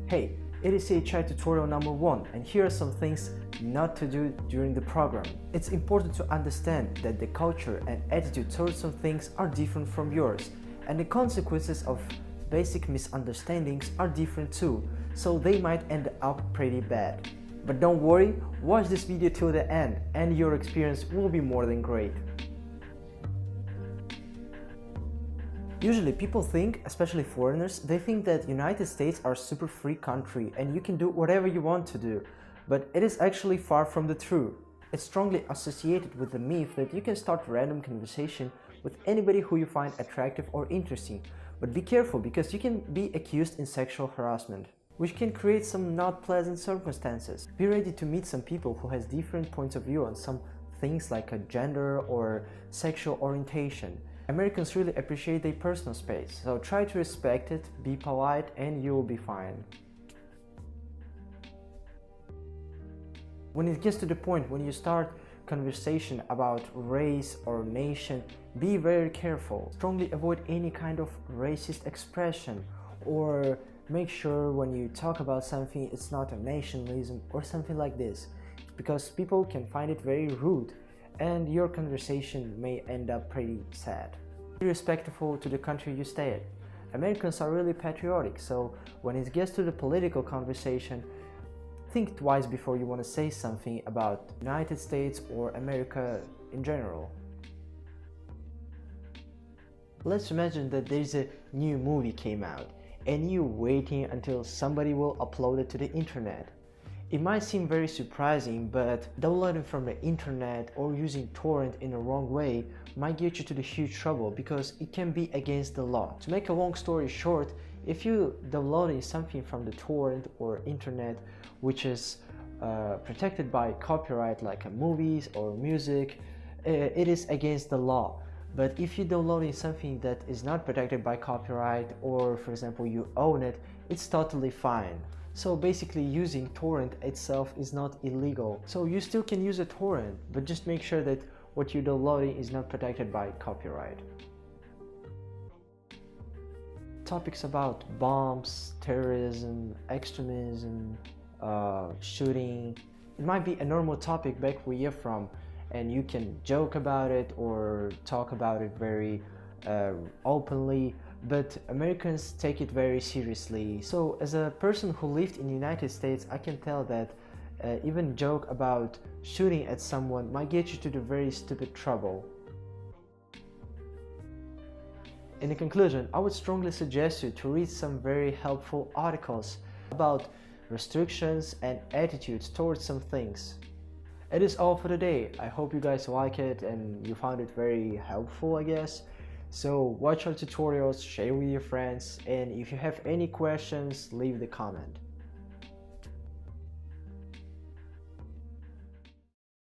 Hey, it is HR tutorial number 1, and here are some things not to do during the program. It's important to understand that the culture and attitude towards some things are different from yours, and the consequences of basic misunderstandings are different too, so they might end up pretty bad. But don't worry, watch this video till the end and your experience will be more than great. Usually people think, especially foreigners, they think that United States are a super free country and you can do whatever you want to do. But it is actually far from the truth. It's strongly associated with the myth that you can start random conversation with anybody who you find attractive or interesting. But be careful, because you can be accused in sexual harassment, which can create some not pleasant circumstances. Be ready to meet some people who has different points of view on some things like a gender or sexual orientation. Americans really appreciate their personal space, so try to respect it, be polite, and you will be fine. When it gets to the point when you start conversation about race or nation, be very careful. Strongly avoid any kind of racist expression, or make sure when you talk about something it's not a nationalism or something like this, because people can find it very rude and your conversation may end up pretty sad. Be respectful to the country you stay at. Americans are really patriotic, so when it gets to the political conversation, think twice before you want to say something about United States or America in general. Let's imagine that there's a new movie came out and you're waiting until somebody will upload it to the internet. It might seem very surprising, but downloading from the internet or using torrent in a wrong way might get you to the huge trouble, because it can be against the law. To make a long story short, if you downloading something from the torrent or internet which is protected by copyright, like movies or music, it is against the law. But if you're downloading something that is not protected by copyright, or for example you own it, it's totally fine. So basically using torrent itself is not illegal. So you still can use a torrent, but just make sure that what you're downloading is not protected by copyright. Topics about bombs, terrorism, extremism, shooting. It might be a normal topic back where you're from, and you can joke about it or talk about it very openly, but Americans take it very seriously. So as a person who lived in the United States, I can tell that even joke about shooting at someone might get you to the very stupid trouble. In conclusion, I would strongly suggest you to read some very helpful articles about restrictions and attitudes towards some things. It is all for today. I hope you guys like it and you found it very helpful, I guess. So watch our tutorials, share with your friends, and if you have any questions, leave the comment.